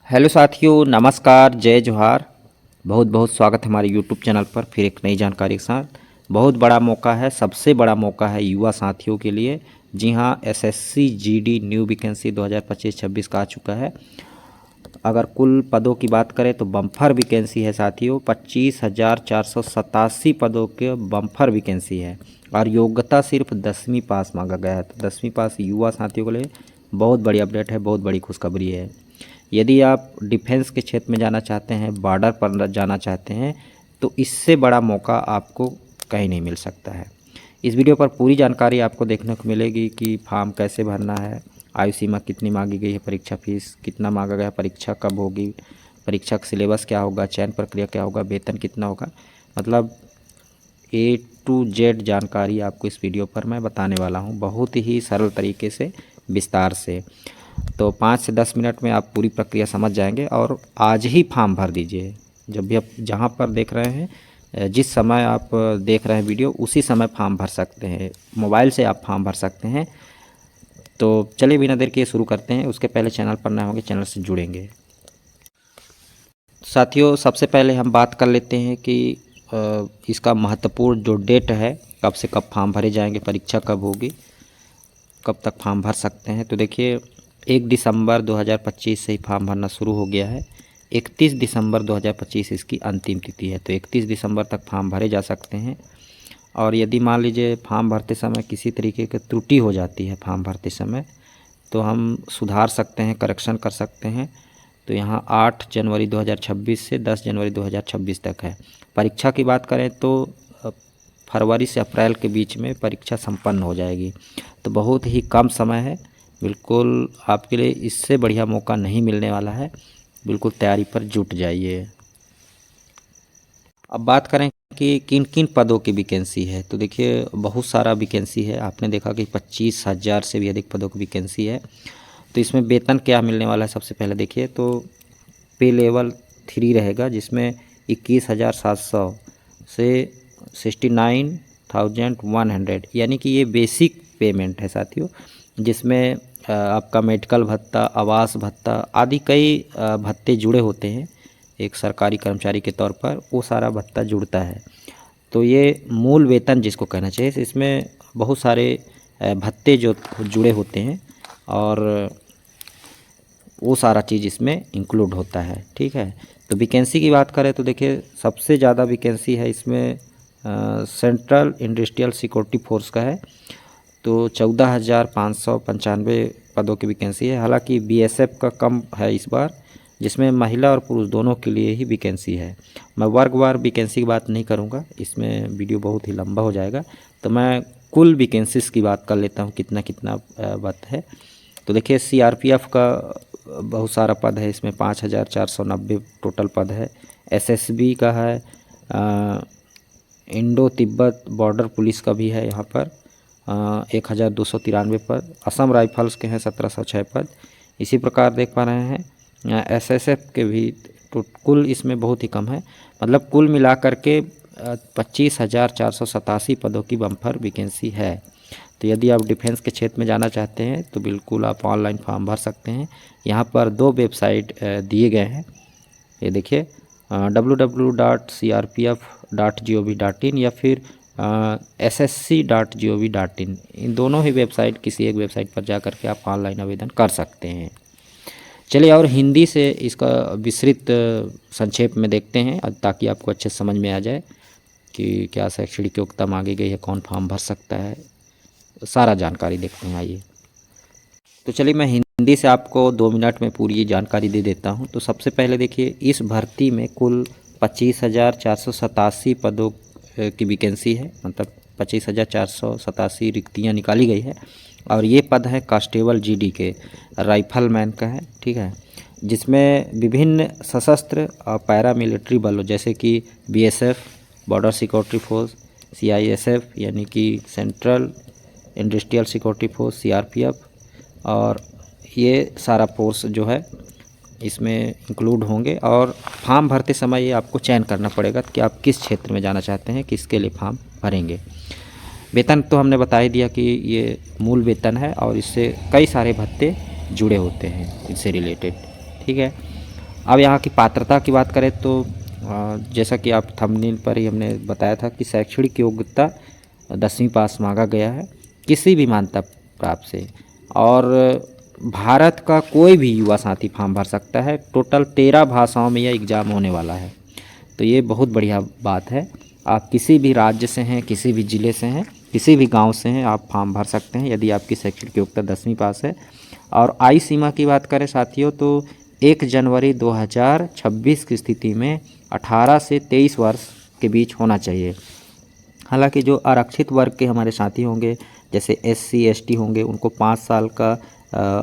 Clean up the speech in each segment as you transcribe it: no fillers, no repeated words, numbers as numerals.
Hello साथियों, नमस्कार, जय जोहार। बहुत बहुत स्वागत है हमारे यूट्यूब चैनल पर फिर एक नई जानकारी के साथ। बहुत बड़ा मौका है, सबसे बड़ा मौका है युवा साथियों के लिए। जी हाँ, एसएससी जीडी न्यू वैकेंसी 2025-26 का आ चुका है। अगर कुल पदों की बात करें तो बम्फर वैकेंसी है साथियों, 25,487 पदों के बम्फर वैकेंसी है और योग्यता सिर्फ 10वीं पास मांगा गया है। तो 10वीं पास युवा साथियों के लिए बहुत बड़ी अपडेट है, बहुत बड़ी खुशखबरी है। यदि आप डिफेंस के क्षेत्र में जाना चाहते हैं, बॉर्डर पर जाना चाहते हैं, तो इससे बड़ा मौका आपको कहीं नहीं मिल सकता है। इस वीडियो पर पूरी जानकारी आपको देखने को मिलेगी कि फॉर्म कैसे भरना है, आयु सीमा कितनी मांगी गई है, परीक्षा फीस कितना मांगा गया है, परीक्षा कब होगी, परीक्षा का सिलेबस क्या होगा, चयन प्रक्रिया क्या होगा, वेतन कितना होगा, मतलब A to Z जानकारी आपको इस वीडियो पर मैं बताने वाला हूँ, बहुत ही सरल तरीके से, विस्तार से। तो 5 से 10 मिनट में आप पूरी प्रक्रिया समझ जाएंगे और आज ही फॉर्म भर दीजिए। जब भी आप जहाँ पर देख रहे हैं, जिस समय आप देख रहे हैं वीडियो, उसी समय फॉर्म भर सकते हैं। मोबाइल से आप फॉर्म भर सकते हैं। तो चलिए बिना देर किए शुरू करते हैं। उसके पहले चैनल पर नए होंगे, चैनल से जुड़ेंगे। साथियों, सबसे पहले हम बात कर लेते हैं कि इसका महत्वपूर्ण जो डेट है, कब से कब फॉर्म भरे जाएंगे, परीक्षा कब होगी, कब तक फॉर्म भर सकते हैं। तो देखिए, 1 दिसंबर 2025 से ही फॉर्म भरना शुरू हो गया है। 31 दिसंबर 2025 इसकी अंतिम तिथि है। तो 31 दिसंबर तक फॉर्म भरे जा सकते हैं। और यदि मान लीजिए फॉर्म भरते समय किसी तरीके की त्रुटि हो जाती है फॉर्म भरते समय, तो हम सुधार सकते हैं, करेक्शन कर सकते हैं। तो यहाँ 8 जनवरी 2026 से 10 जनवरी 2026 तक है। परीक्षा की बात करें तो फरवरी से अप्रैल के बीच में परीक्षा संपन्न हो जाएगी। तो बहुत ही कम समय है, बिल्कुल आपके लिए इससे बढ़िया मौका नहीं मिलने वाला है। बिल्कुल तैयारी पर जुट जाइए। अब बात करें कि किन किन पदों की वैकेंसी है। तो देखिए, बहुत सारा वैकेंसी है। आपने देखा कि 25,000 से भी अधिक पदों की वैकेंसी है। तो इसमें वेतन क्या मिलने वाला है, सबसे पहले देखिए तो पे लेवल 3 रहेगा, जिसमें 21,700 से 69,100, यानी कि ये बेसिक पेमेंट है साथियों, जिसमें आपका मेडिकल भत्ता, आवास भत्ता आदि कई भत्ते जुड़े होते हैं। एक सरकारी कर्मचारी के तौर पर वो सारा भत्ता जुड़ता है। तो ये मूल वेतन जिसको कहना चाहिए, इसमें बहुत सारे भत्ते जो जुड़े होते हैं और वो सारा चीज़ इसमें इंक्लूड होता है। ठीक है। तो वैकेंसी की बात करें तो देखिए, सबसे ज़्यादा वैकेंसी है इसमें सेंट्रल इंडस्ट्रियल सिक्योरिटी फोर्स का है। तो 14,595 पदों की वैकेंसी है। हालांकि बीएसएफ का कम है इस बार, जिसमें महिला और पुरुष दोनों के लिए ही वैकेंसी है। मैं वर्गवार वैकेंसी की बात नहीं करूंगा, इसमें वीडियो बहुत ही लंबा हो जाएगा। तो मैं कुल वैकेंसीज की बात कर लेता हूं, कितना कितना बात है। तो देखिए, सीआरपीएफ का बहुत सारा पद है, इसमें 5,490 टोटल पद है। एसएसबी का है, इंडो तिब्बत बॉर्डर पुलिस का भी है यहाँ पर 1,293 पद। असम राइफल्स के हैं 1,706 पद। इसी प्रकार देख पा रहे हैं एसएसएफ के भी, तो कुल इसमें बहुत ही कम है। मतलब कुल मिलाकर के 25,487 पदों की बम्पर वैकेंसी है। तो यदि आप डिफेंस के क्षेत्र में जाना चाहते हैं तो बिल्कुल आप ऑनलाइन फॉर्म भर सकते हैं। यहाँ पर 2 वेबसाइट दिए गए हैं, ये देखिए www.crpf.gov.in या फिर ssc.gov.in। इन दोनों ही वेबसाइट, किसी एक वेबसाइट पर जा कर के आप ऑनलाइन आवेदन कर सकते हैं। चलिए और हिंदी से इसका विस्तृत संक्षेप में देखते हैं, ताकि आपको अच्छे समझ में आ जाए कि क्या शैक्षणिक योग्यता मांगी गई है, कौन फॉर्म भर सकता है, सारा जानकारी देखते हैं। आइए, तो चलिए मैं हिंदी से आपको 2 मिनट में पूरी जानकारी दे देता हूं। तो सबसे पहले देखिए, इस भर्ती में कुल 25,487 पदों की वैकेंसी है, मतलब 25,487 रिक्तियाँ निकाली गई है। और ये पद है कांस्टेबल जीडी के, राइफलमैन का है। ठीक है। जिसमें विभिन्न सशस्त्र और पैरामिलिट्री बलों जैसे कि BSF, border security force, CISF यानी कि central industrial security force, CRPF, और ये सारा फोर्स जो है इसमें इंक्लूड होंगे। और फॉर्म भरते समय ये आपको चयन करना पड़ेगा कि आप किस क्षेत्र में जाना चाहते हैं, किसके लिए फॉर्म भरेंगे। वेतन तो हमने बता ही दिया कि ये मूल वेतन है और इससे कई सारे भत्ते जुड़े होते हैं इससे रिलेटेड। ठीक है। अब यहाँ की पात्रता की बात करें तो जैसा कि आप थंबनेल पर ही हमने बताया था कि शैक्षणिक योग्यता 10वीं पास मांगा गया है किसी भी मान्यता प्राप्त से, और भारत का कोई भी युवा साथी फॉर्म भर सकता है। टोटल 13 भाषाओं में यह एग्ज़ाम होने वाला है, तो ये बहुत बढ़िया बात है। आप किसी भी राज्य से हैं, किसी भी ज़िले से हैं, किसी भी गांव से हैं, आप फॉर्म भर सकते हैं यदि आपकी शैक्षणिक योग्यता 10वीं पास है। और आयु सीमा की बात करें साथियों तो 1 जनवरी 2026 की स्थिति में 18 से 23 वर्ष के बीच होना चाहिए। हालांकि जो आरक्षित वर्ग के हमारे साथी होंगे जैसे SC ST होंगे उनको 5 साल का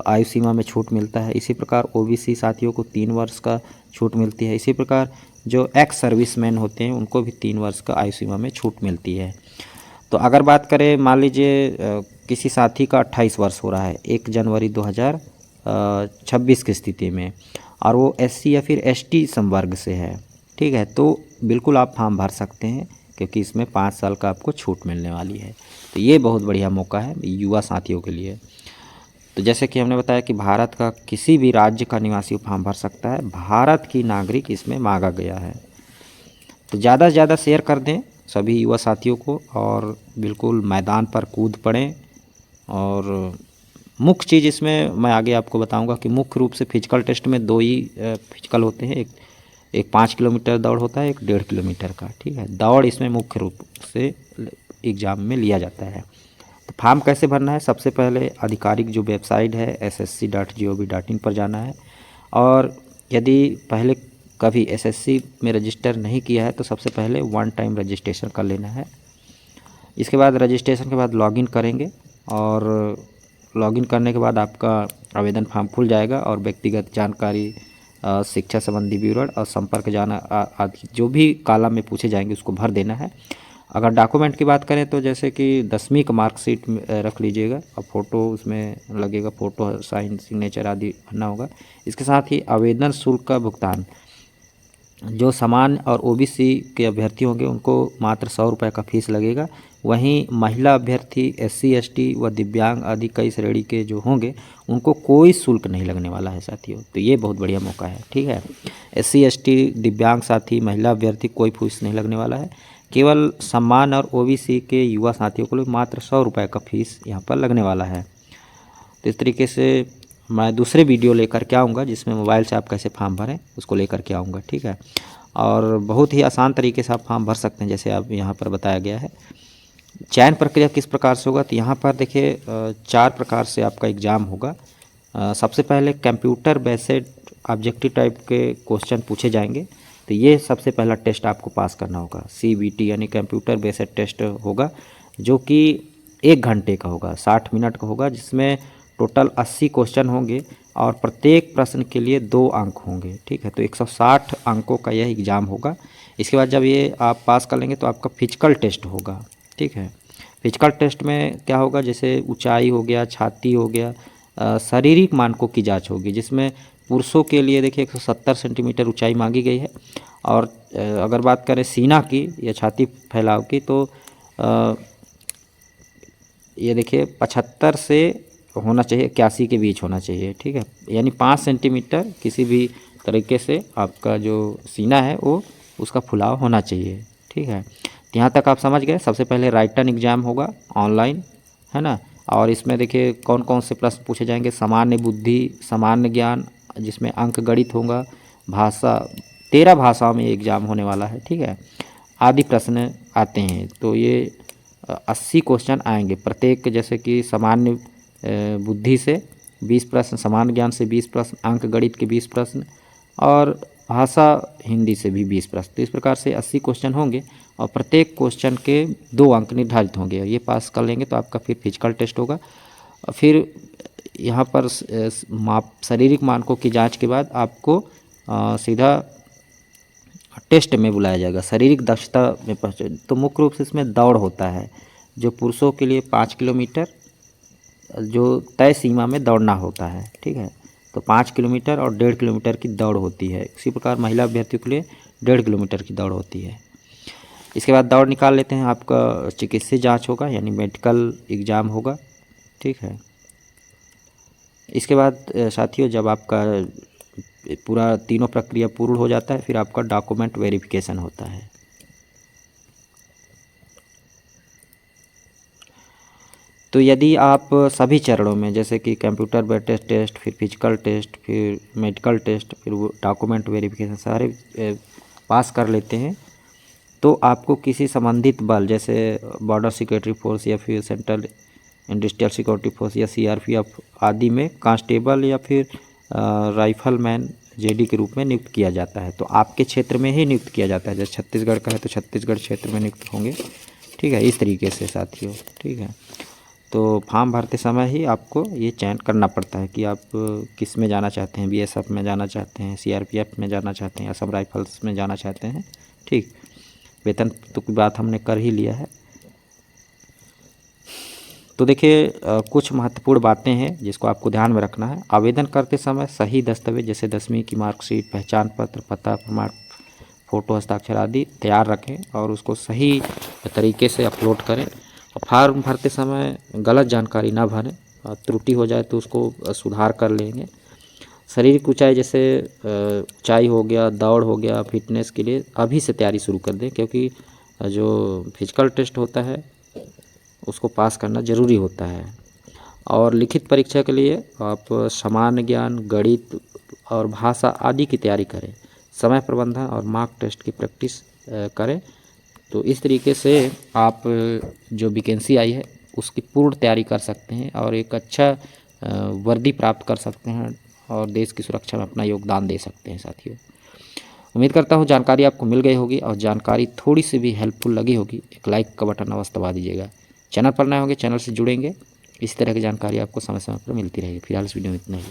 आयु सीमा में छूट मिलता है। इसी प्रकार OBC साथियों को 3 वर्ष का छूट मिलती है। इसी प्रकार जो एक्स सर्विसमैन होते हैं उनको भी 3 वर्ष का आयु सीमा में छूट मिलती है। तो अगर बात करें मान लीजिए किसी साथी का 28 वर्ष हो रहा है 1 जनवरी 2026 की स्थिति में, और वो SC या फिर ST संवर्ग से है, ठीक है, तो बिल्कुल आप फॉर्म भर सकते हैं क्योंकि इसमें 5 साल का आपको छूट मिलने वाली है। तो ये बहुत बढ़िया मौका है युवा साथियों के लिए। तो जैसे कि हमने बताया कि भारत का किसी भी राज्य का निवासी फॉर्म भर सकता है, भारत की नागरिक इसमें मांगा गया है। तो ज़्यादा से ज़्यादा शेयर कर दें सभी युवा साथियों को और बिल्कुल मैदान पर कूद पड़ें। और मुख्य चीज़ इसमें मैं आगे आपको बताऊंगा कि मुख्य रूप से फिजिकल टेस्ट में 2 ही फिजिकल होते हैं, एक 5 किलोमीटर दौड़ होता है, एक 1.5 किलोमीटर का, ठीक है। दौड़ इसमें मुख्य रूप से एग्ज़ाम में लिया जाता है। तो फॉर्म कैसे भरना है, सबसे पहले आधिकारिक जो वेबसाइट है ssc.gov.in पर जाना है। और यदि पहले कभी SSC में रजिस्टर नहीं किया है तो सबसे पहले 1 टाइम रजिस्ट्रेशन कर लेना है। इसके बाद रजिस्ट्रेशन के बाद लॉगिन करेंगे और लॉगिन करने के बाद आपका आवेदन फॉर्म खुल जाएगा और व्यक्तिगत जानकारी, शिक्षा संबंधी विवरण और संपर्क जाना आदि जो भी कॉलम में पूछे जाएंगे उसको भर देना है। अगर डॉक्यूमेंट की बात करें तो जैसे कि 10वीं का मार्कशीट रख लीजिएगा और फ़ोटो उसमें लगेगा, फ़ोटो, साइन, सिग्नेचर आदि भरना होगा। इसके साथ ही आवेदन शुल्क का भुगतान, जो सामान्य और OBC के अभ्यर्थी होंगे उनको मात्र 100 रुपये का फीस लगेगा। वहीं महिला अभ्यर्थी, SC ST व दिव्यांग आदि कई श्रेणी के जो होंगे उनको कोई शुल्क नहीं लगने वाला है साथियों। तो ये बहुत बढ़िया मौका है, ठीक है। SC ST, दिव्यांग साथी, महिला अभ्यर्थी कोई फीस नहीं लगने वाला है। केवल सामान्य और OBC के युवा साथियों को मात्र 100 रुपये का फीस यहाँ पर लगने वाला है। तो इस तरीके से मैं दूसरे वीडियो लेकर के आऊँगा जिसमें मोबाइल से आप कैसे फॉर्म भरें उसको लेकर के आऊँगा, ठीक है। और बहुत ही आसान तरीके से आप फॉर्म भर सकते हैं जैसे आप यहाँ पर बताया गया है। चयन प्रक्रिया किस प्रकार से होगा, तो यहाँ पर देखिए 4 प्रकार से आपका एग्ज़ाम होगा। सबसे पहले कंप्यूटर बेस्ड ऑब्जेक्टिव टाइप के क्वेश्चन पूछे जाएंगे, तो ये सबसे पहला टेस्ट आपको पास करना होगा। CBT यानी कंप्यूटर बेस्ड टेस्ट होगा जो कि 1 घंटे का होगा, 60 मिनट का होगा, जिसमें टोटल 80 क्वेश्चन होंगे और प्रत्येक प्रश्न के लिए 2 अंक होंगे, ठीक है। तो 160 अंकों का यह एग्ज़ाम होगा। इसके बाद जब ये आप पास कर लेंगे तो आपका फिजिकल टेस्ट होगा, ठीक है। फिजिकल टेस्ट में क्या होगा, जैसे ऊंचाई हो गया, छाती हो गया, शारीरिक मानकों की जांच होगी, जिसमें पुरुषों के लिए देखिए 170 सेंटीमीटर ऊंचाई मांगी गई है। और अगर बात करें सीना की या छाती फैलाव की तो ये देखिए 75 से होना चाहिए, 81 के बीच होना चाहिए, ठीक है। यानी 5 सेंटीमीटर किसी भी तरीके से आपका जो सीना है वो उसका फुलाव होना चाहिए, ठीक है। तो यहाँ तक आप समझ गए। सबसे पहले राइटन एग्ज़ाम होगा ऑनलाइन, है ना। और इसमें देखिए कौन कौन से प्रश्न पूछे जाएंगे, सामान्य बुद्धि, सामान्य ज्ञान, जिसमें अंक गणित होगा, भाषा, 13 भाषाओं में एग्ज़ाम होने वाला है, ठीक है, आदि प्रश्न आते हैं। तो ये 80 क्वेश्चन आएंगे प्रत्येक, जैसे कि सामान्य बुद्धि से 20 प्रश्न, सामान्य ज्ञान से 20 प्रश्न, अंक गणित के 20 प्रश्न और भाषा हिंदी से भी 20 प्रश्न। तो इस प्रकार से 80 क्वेश्चन होंगे और प्रत्येक क्वेश्चन के 2 अंक निर्धारित होंगे। ये पास कर लेंगे तो आपका फिर फिजिकल टेस्ट होगा। फिर यहाँ पर शारीरिक मानकों की जांच के बाद आपको सीधा टेस्ट में बुलाया जाएगा, शारीरिक दक्षता में पहुँचे। तो मुख्य रूप से इसमें दौड़ होता है, जो पुरुषों के लिए 5 किलोमीटर जो तय सीमा में दौड़ना होता है, ठीक है। तो 5 किलोमीटर और 1.5 किलोमीटर की दौड़ होती है। इसी प्रकार महिला अभ्यर्थियों के लिए 1.5 किलोमीटर की दौड़ होती है। इसके बाद दौड़ निकाल लेते हैं, आपका चिकित्सीय जांच होगा यानी मेडिकल एग्ज़ाम होगा, ठीक है। इसके बाद साथियों जब आपका पूरा तीनों प्रक्रिया पूर्ण हो जाता है, फिर आपका डॉक्यूमेंट वेरिफिकेशन होता है। तो यदि आप सभी चरणों में, जैसे कि कंप्यूटर बेस्ड टेस्ट, फिर फिजिकल टेस्ट, फिर मेडिकल टेस्ट, फिर वो डॉक्यूमेंट वेरिफिकेशन सारे पास कर लेते हैं, तो आपको किसी संबंधित बल जैसे बॉर्डर सिक्योरिटी फोर्स या फिर सेंट्रल इंडस्ट्रियल सिक्योरिटी फोर्स या सीआरपीएफ आदि में कांस्टेबल या फिर राइफलमैन जेडी के रूप में नियुक्त किया जाता है। तो आपके क्षेत्र में ही नियुक्त किया जाता है, जैसे छत्तीसगढ़ का है तो छत्तीसगढ़ क्षेत्र में नियुक्त होंगे। ठीक है, इस तरीके से साथियों। ठीक है, तो फॉर्म भरते समय ही आपको ये चयन करना पड़ता है कि आप किस में जाना चाहते हैं, बीएसएफ में जाना चाहते हैं, सीआरपीएफ में जाना चाहते हैं, असम राइफल्स में जाना चाहते हैं। ठीक, वेतन तो की बात हमने कर ही लिया है। तो देखिए कुछ महत्वपूर्ण बातें हैं जिसको आपको ध्यान में रखना है। आवेदन करते समय सही दस्तावेज जैसे 10वीं की मार्कशीट, पहचान पत्र, पता प्रमाण, फ़ोटो, हस्ताक्षर आदि तैयार रखें और उसको सही तरीके से अपलोड करें। और फॉर्म भरते समय गलत जानकारी ना भरें, त्रुटि हो जाए तो उसको सुधार कर लेंगे। शारीरिक ऊंचाई जैसे ऊंचाई हो गया, दौड़ हो गया, फिटनेस के लिए अभी से तैयारी शुरू कर दें, क्योंकि जो फिजिकल टेस्ट होता है उसको पास करना ज़रूरी होता है। और लिखित परीक्षा के लिए आप सामान्य ज्ञान, गणित और भाषा आदि की तैयारी करें। समय प्रबंधन और मॉक टेस्ट की प्रैक्टिस करें। तो इस तरीके से आप जो वैकेंसी आई है उसकी पूर्ण तैयारी कर सकते हैं और एक अच्छा वर्दी प्राप्त कर सकते हैं और देश की सुरक्षा में अपना योगदान दे सकते हैं साथियों। उम्मीद करता हूँ जानकारी आपको मिल गई होगी और जानकारी थोड़ी सी भी हेल्पफुल लगी होगी। एक लाइक का बटन अवश्य दबा दीजिएगा। चैनल पर नए होंगे, चैनल से जुड़ेंगे, इस तरह की जानकारी आपको समय समय पर मिलती रहेगी। फिलहाल इस वीडियो में इतना ही।